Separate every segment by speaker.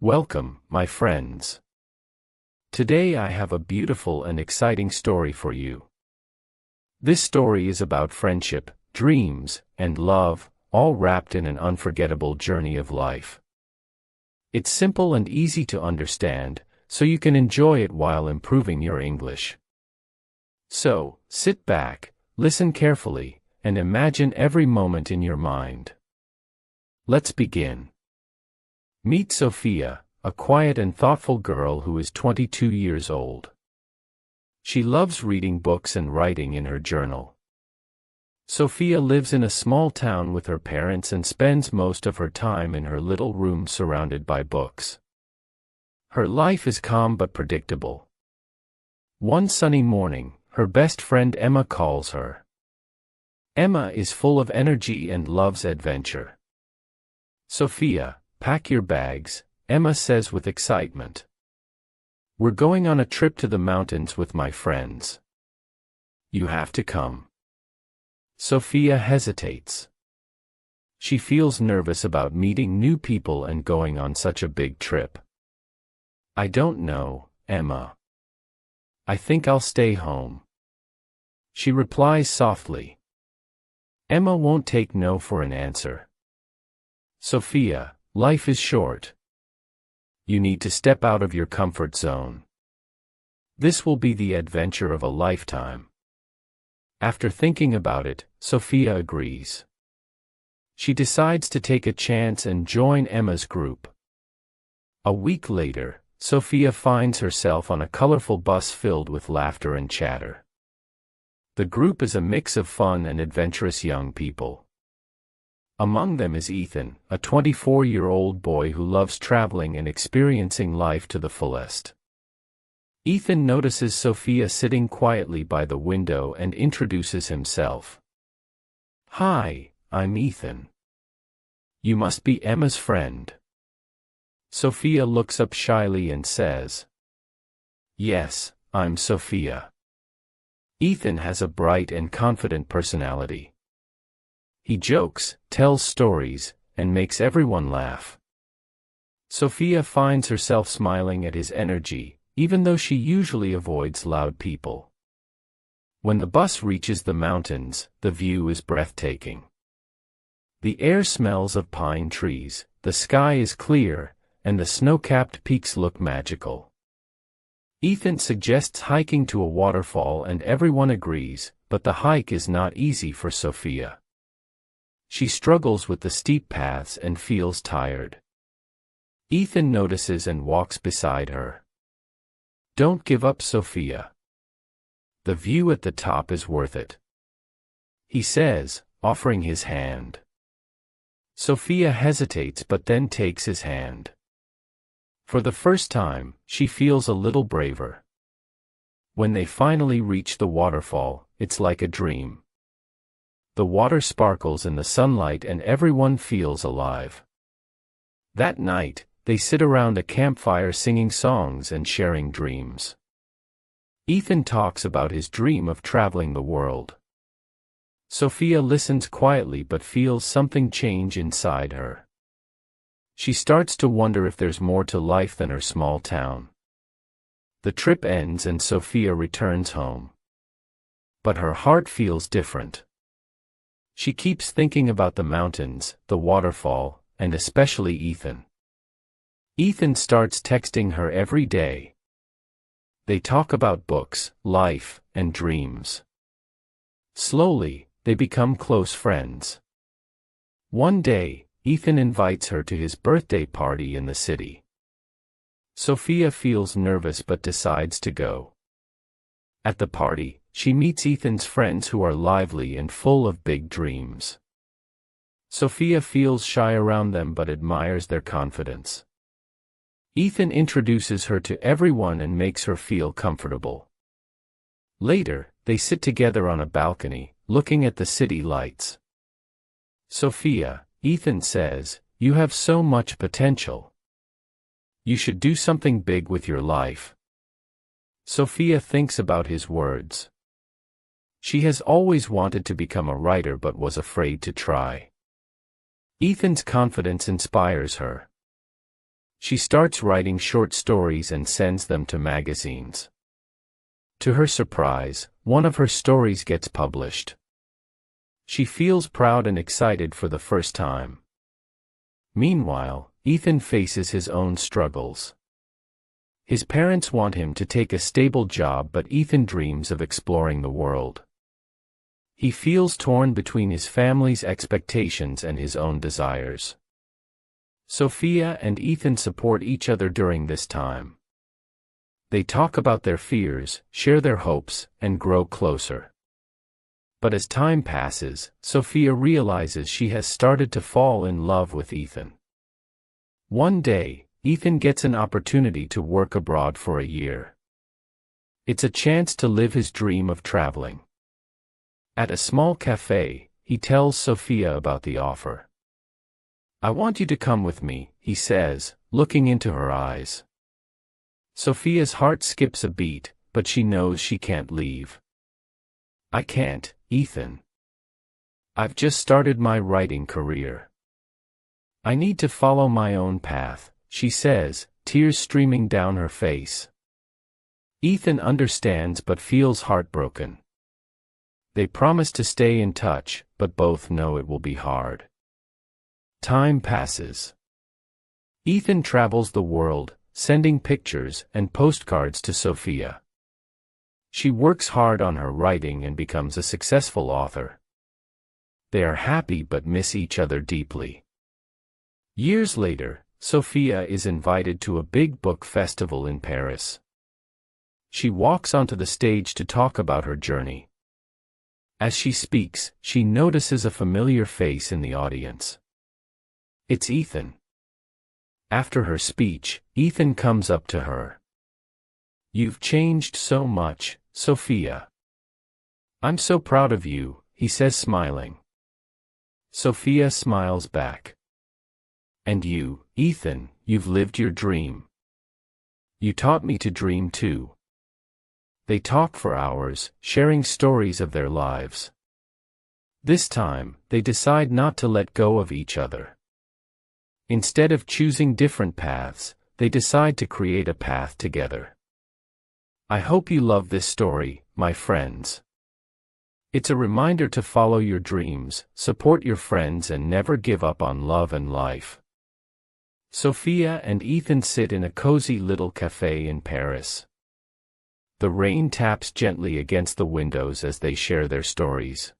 Speaker 1: Welcome, my friends. Today I have a beautiful and exciting story for you. This story is about friendship, dreams, and love, all wrapped in an unforgettable journey of life. It's simple and easy to understand, so you can enjoy it while improving your English. So, sit back, listen carefully, and imagine every moment in your mind. Let's begin. Meet Sophia, a quiet and thoughtful girl who is 22 years old. She loves reading books and writing in her journal. Sophia lives in a small town with her parents and spends most of her time in her little room surrounded by books. Her life is calm but predictable. One sunny morning, her best friend Emma calls her. Emma is full of energy and loves adventure. "Sophia, pack your bags," Emma says with excitement. "We're going on a trip to the mountains with my friends. You have to come." Sophia hesitates. She feels nervous about meeting new people and going on such a big trip. "I don't know, Emma. I think I'll stay home," she replies softly. Emma won't take no for an answer. "Sophia, life is short. You need to step out of your comfort zone. This will be the adventure of a lifetime." After thinking about it, Sophia agrees. She decides to take a chance and join Emma's group. A week later, Sophia finds herself on a colorful bus filled with laughter and chatter. The group is a mix of fun and adventurous young people. Among them is Ethan, a 24-year-old boy who loves traveling and experiencing life to the fullest. Ethan notices Sophia sitting quietly by the window and introduces himself. "Hi, I'm Ethan. You must be Emma's friend." Sophia looks up shyly and says, "Yes, I'm Sophia." Ethan has a bright and confident personality. He jokes, tells stories, and makes everyone laugh. Sophia finds herself smiling at his energy, even though she usually avoids loud people. When the bus reaches the mountains, the view is breathtaking. The air smells of pine trees, the sky is clear, and the snow-capped peaks look magical. Ethan suggests hiking to a waterfall and everyone agrees, but the hike is not easy for Sophia. She struggles with the steep paths and feels tired. Ethan notices and walks beside her. "Don't give up, Sophia. The view at the top is worth it," he says, offering his hand. Sophia hesitates but then takes his hand. For the first time, she feels a little braver. When they finally reach the waterfall, it's like a dream. The water sparkles in the sunlight and everyone feels alive. That night, they sit around a campfire singing songs and sharing dreams. Ethan talks about his dream of traveling the world. Sophia listens quietly but feels something change inside her. She starts to wonder if there's more to life than her small town. The trip ends and Sophia returns home. But her heart feels different. She keeps thinking about the mountains, the waterfall, and especially Ethan. Ethan starts texting her every day. They talk about books, life, and dreams. Slowly, they become close friends. One day, Ethan invites her to his birthday party in the city. Sophia feels nervous but decides to go. At the party, she meets Ethan's friends who are lively and full of big dreams. Sophia feels shy around them but admires their confidence. Ethan introduces her to everyone and makes her feel comfortable. Later, they sit together on a balcony, looking at the city lights. "Sophia," Ethan says, "you have so much potential. You should do something big with your life." Sophia thinks about his words. She has always wanted to become a writer but was afraid to try. Ethan's confidence inspires her. She starts writing short stories and sends them to magazines. To her surprise, one of her stories gets published. She feels proud and excited for the first time. Meanwhile, Ethan faces his own struggles. His parents want him to take a stable job, but Ethan dreams of exploring the world. He feels torn between his family's expectations and his own desires. Sophia and Ethan support each other during this time. They talk about their fears, share their hopes, and grow closer. But as time passes, Sophia realizes she has started to fall in love with Ethan. One day, Ethan gets an opportunity to work abroad for a year. It's a chance to live his dream of traveling. At a small cafe, he tells Sophia about the offer. "I want you to come with me," he says, looking into her eyes. Sophia's heart skips a beat, but she knows she can't leave. "I can't, Ethan. I've just started my writing career. I need to follow my own path," she says, tears streaming down her face. Ethan understands but feels heartbroken. They promise to stay in touch, but both know it will be hard. Time passes. Ethan travels the world, sending pictures and postcards to Sophia. She works hard on her writing and becomes a successful author. They are happy but miss each other deeply. Years later, Sophia is invited to a big book festival in Paris. She walks onto the stage to talk about her journey. As she speaks, she notices a familiar face in the audience. It's Ethan. After her speech, Ethan comes up to her. "You've changed so much, Sophia. I'm so proud of you," he says, smiling. Sophia smiles back. "And you, Ethan, you've lived your dream. You taught me to dream too." They talk for hours, sharing stories of their lives. This time, they decide not to let go of each other. Instead of choosing different paths, they decide to create a path together. I hope you love this story, my friends. It's a reminder to follow your dreams, support your friends, and never give up on love and life. Sophia and Ethan sit in a cozy little cafe in Paris. The rain taps gently against the windows as they share their stories.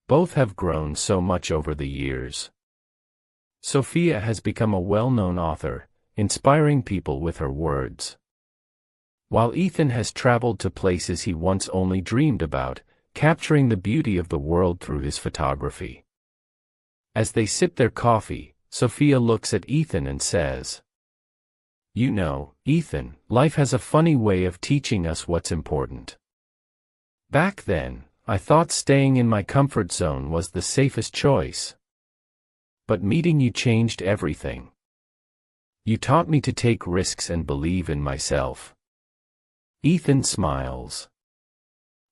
Speaker 1: Both have grown so much over the years. Sophia has become a well-known author, inspiring people with her words. While Ethan has traveled to places he once only dreamed about, capturing the beauty of the world through his photography. As they sip their coffee, Sophia looks at Ethan and says, "You know, Ethan, life has a funny way of teaching us what's important. Back then, I thought staying in my comfort zone was the safest choice. But meeting you changed everything. You taught me to take risks and believe in myself." Ethan smiles.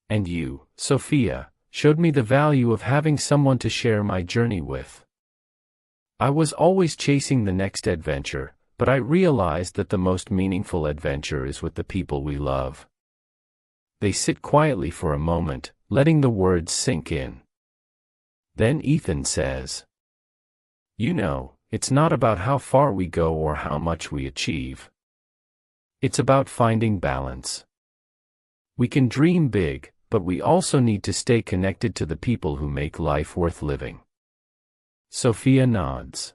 Speaker 1: "And you, Sophia, showed me the value of having someone to share my journey with. I was always chasing the next adventure, but I realized that the most meaningful adventure is with the people we love." They sit quietly for a moment, letting the words sink in. Then Ethan says, "You know, it's not about how far we go or how much we achieve. It's about finding balance. We can dream big, but we also need to stay connected to the people who make life worth living." Sophia nods.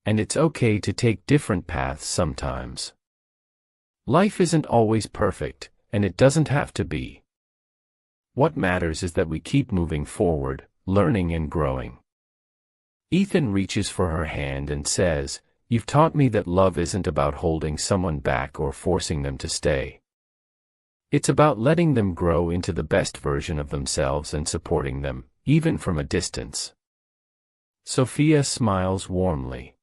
Speaker 1: "And it's okay to take different paths sometimes. Life isn't always perfect, and it doesn't have to be. What matters is that we keep moving forward, learning and growing." Ethan reaches for her hand and says, "You've taught me that love isn't about holding someone back or forcing them to stay. It's about letting them grow into the best version of themselves and supporting them, even from a distance." Sophia smiles warmly.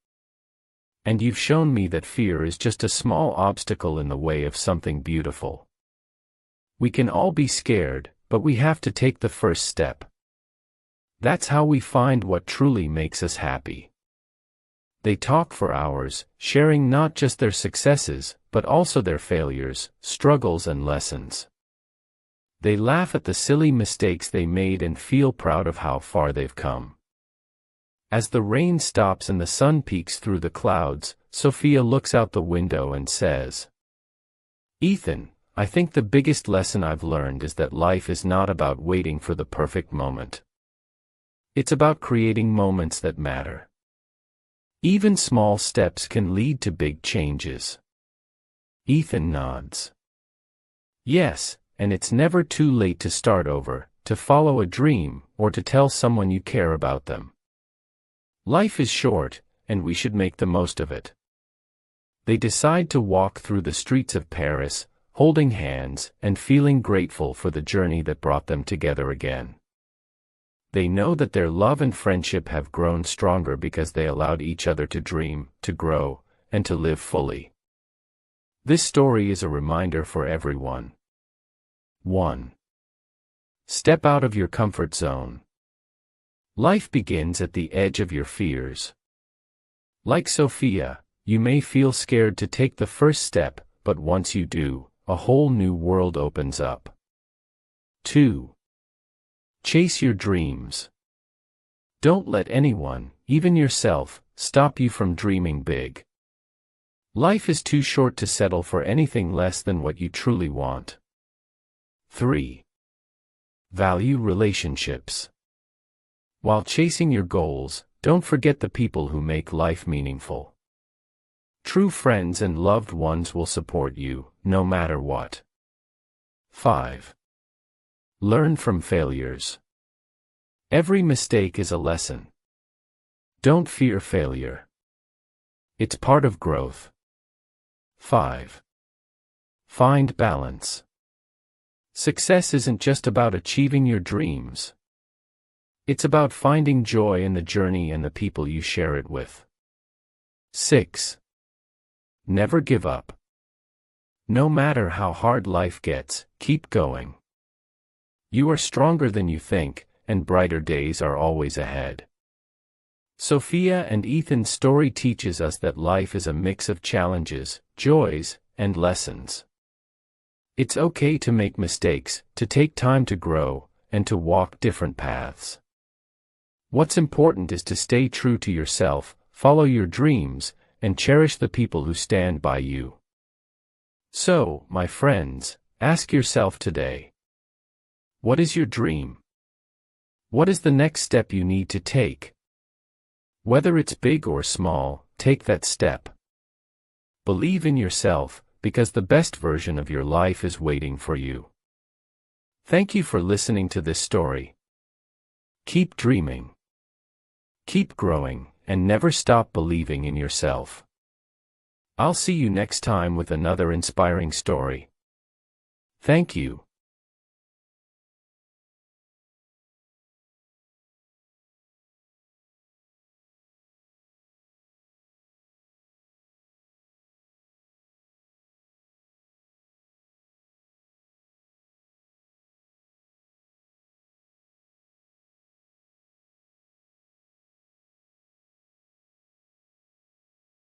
Speaker 1: "And you've shown me that fear is just a small obstacle in the way of something beautiful. We can all be scared, but we have to take the first step. That's how we find what truly makes us happy." They talk for hours, sharing not just their successes, but also their failures, struggles, and lessons. They laugh at the silly mistakes they made and feel proud of how far they've come. As the rain stops and the sun peeks through the clouds, Sophia looks out the window and says, "Ethan, I think the biggest lesson I've learned is that life is not about waiting for the perfect moment. It's about creating moments that matter. Even small steps can lead to big changes." Ethan nods. Yes, and it's never too late to start over, to follow a dream, or to tell someone you care about them. Life is short, and we should make the most of it. They decide to walk through the streets of Paris, holding hands and feeling grateful for the journey that brought them together again. They know that their love and friendship have grown stronger because they allowed each other to dream, to grow, and to live fully. This story is a reminder for everyone. 1. Step out of your comfort zone. Life begins at the edge of your fears. Like Sophia, you may feel scared to take the first step, but once you do, a whole new world opens up. 2. Chase your dreams. Don't let anyone, even yourself, stop you from dreaming big. Life is too short to settle for anything less than what you truly want. 3. Value relationships. While chasing your goals, don't forget the people who make life meaningful. True friends and loved ones will support you, no matter what. 5. Learn from failures. Every mistake is a lesson. Don't fear failure. It's part of growth. 5. Find balance. Success isn't just about achieving your dreams. It's about finding joy in the journey and the people you share it with. 6. Never give up. No matter how hard life gets, keep going. You are stronger than you think, and brighter days are always ahead. Sophia and Ethan's story teaches us that life is a mix of challenges, joys, and lessons. It's okay to make mistakes, to take time to grow, and to walk different paths. What's important is to stay true to yourself, follow your dreams, and cherish the people who stand by you. So, my friends, ask yourself today, what is your dream? What is the next step you need to take? Whether it's big or small, take that step. Believe in yourself, because the best version of your life is waiting for you. Thank you for listening to this story. Keep dreaming. Keep growing, and never stop believing in yourself. I'll see you next time with another inspiring story. Thank you.